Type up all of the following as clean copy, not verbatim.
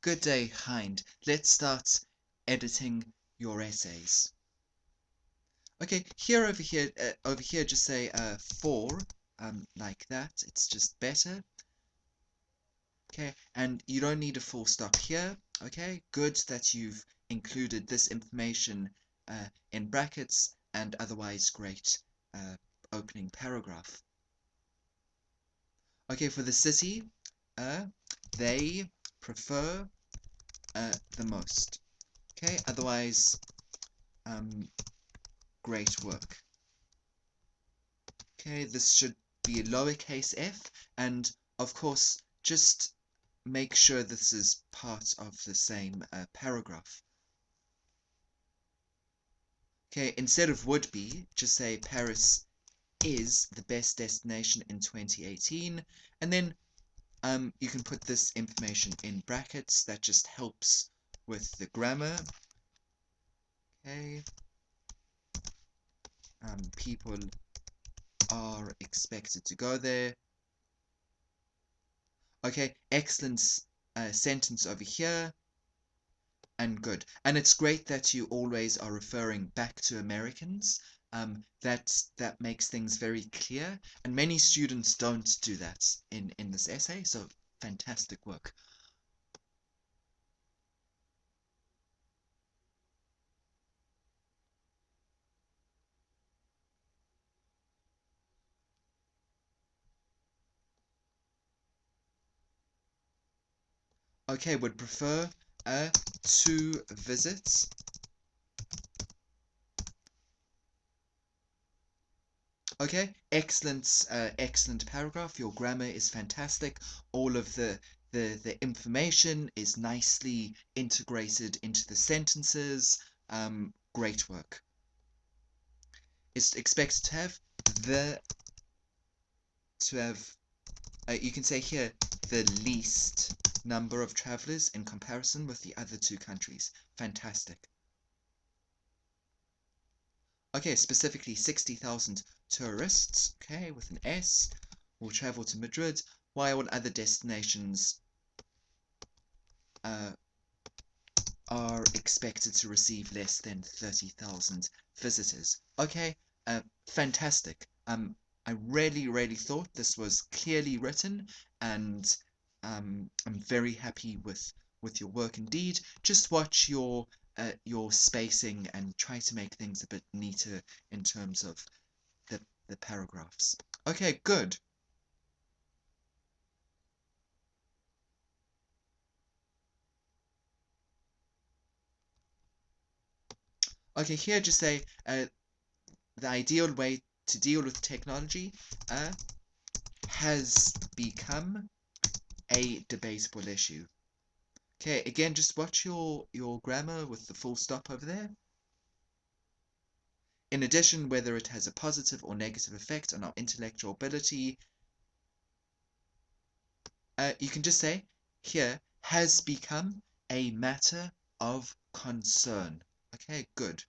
Good day, Hind. Let's start editing your essays. Okay, over here, just say for, like that. It's just better. Okay, and you don't need a full stop here. Okay, good that you've included this information in brackets, and otherwise great opening paragraph. Okay, for the city, they prefer the most. Okay, otherwise, great work. Okay, this should be a lowercase f, and of course, just make sure this is part of the same paragraph. Okay, instead of would be, just say Paris is the best destination in 2018, and then you can put this information in brackets. That just helps with the grammar. Okay, people are expected to go there. Okay, excellent sentence over here, and good. And it's great that you always are referring back to Americans. That makes things very clear, and many students don't do that in this essay, so fantastic work. Okay, would prefer to visit. Okay, excellent paragraph. Your grammar is fantastic. All of the information is nicely integrated into the sentences. Great work. It's expected the to have you can say here the least number of travelers in comparison with the other two countries. Fantastic. Okay, specifically 60,000 tourists, okay, with an S, will travel to Madrid, while other destinations are expected to receive less than 30,000 visitors. Okay, fantastic. I really thought this was clearly written, and I'm very happy with your work indeed. Just watch your spacing and try to make things a bit neater in terms of the paragraphs. Okay, good. Okay, here just say the ideal way to deal with technology has become a debatable issue. Okay, again, just watch your grammar with the full stop over there. In addition, whether it has a positive or negative effect on our intellectual ability, you can just say here has become a matter of concern. Okay, good.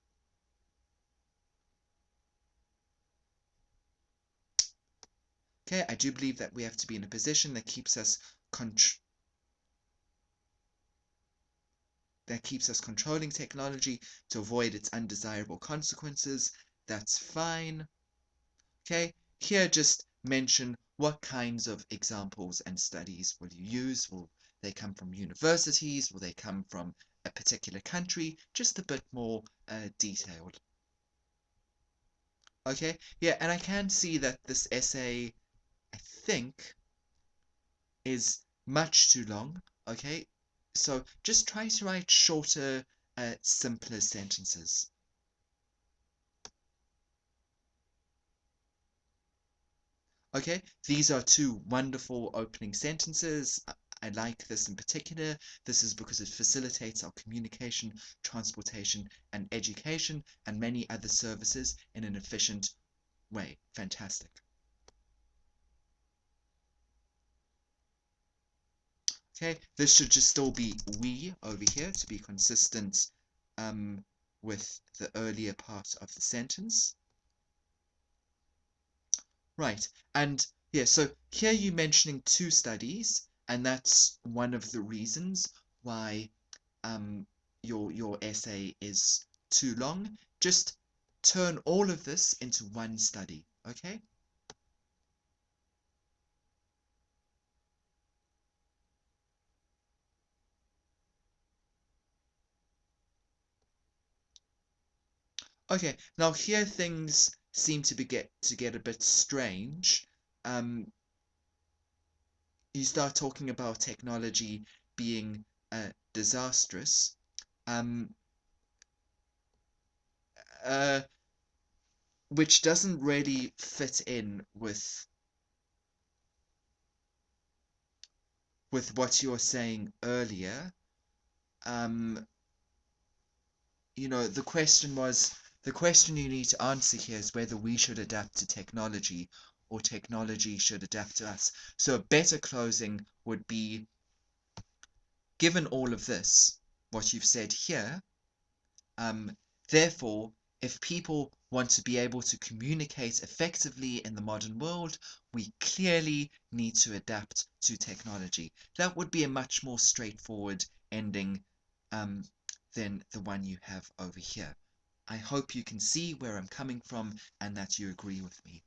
Okay, I do believe that we have to be in a position that keeps us controlling technology to avoid its undesirable consequences. That's fine. Okay, here just mention what kinds of examples and studies will you use. Will they come from universities? Will they come from a particular country? Just a bit more detailed. Okay, yeah, and I can see that this essay, I think, is much too long. Okay, so just try to write shorter, simpler sentences. Okay, these are two wonderful opening sentences. I like this in particular. This is because it facilitates our communication, transportation, and education, and many other services in an efficient way. Fantastic. Okay, this should just still be we over here to be consistent with the earlier part of the sentence. Right, and yeah, so here you're mentioning two studies, and that's one of the reasons why your essay is too long. Just turn all of this into one study, okay? Okay, now here things seem to get a bit strange. Um, you start talking about technology being disastrous, um, uh, which doesn't really fit in with what you were saying earlier. Um, the question you need to answer here is whether we should adapt to technology or technology should adapt to us. So a better closing would be, given all of this, what you've said here, um, therefore, if people want to be able to communicate effectively in the modern world, we clearly need to adapt to technology. That would be a much more straightforward ending um, than the one you have over here. I hope you can see where I'm coming from and that you agree with me.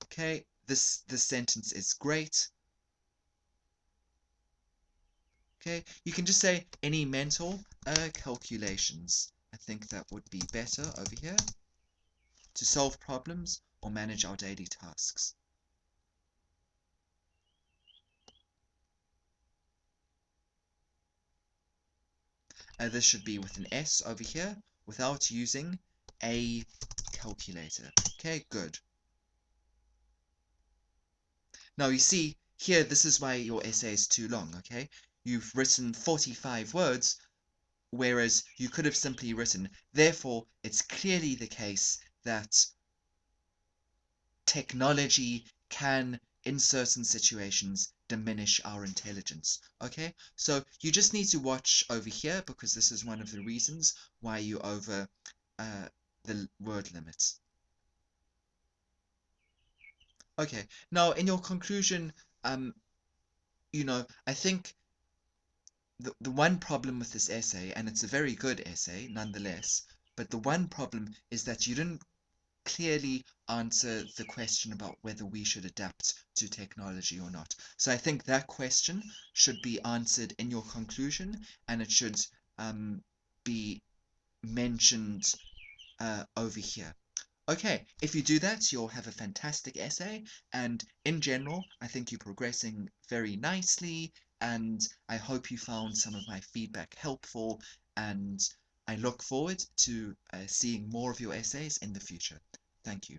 Okay, this sentence is great. Okay, you can just say any mental calculations. I think that would be better over here. To solve problems or manage our daily tasks. This should be with an S over here without using a calculator. Okay, good. Now you see here, this is why your essay is too long, okay? You've written 45 words, whereas you could have simply written, therefore, it's clearly the case that technology can, in certain situations, diminish our intelligence. Okay, so you just need to watch over here because this is one of the reasons why you over uh, the word limit. Okay, now in your conclusion, um, I think the one problem with this essay, and it's a very good essay nonetheless, but the one problem is that you didn't clearly answer the question about whether we should adapt to technology or not. So I think that question should be answered in your conclusion, and it should be mentioned over here. Okay, if you do that, you'll have a fantastic essay, and in general, I think you're progressing very nicely, and I hope you found some of my feedback helpful, and I look forward to seeing more of your essays in the future. Thank you.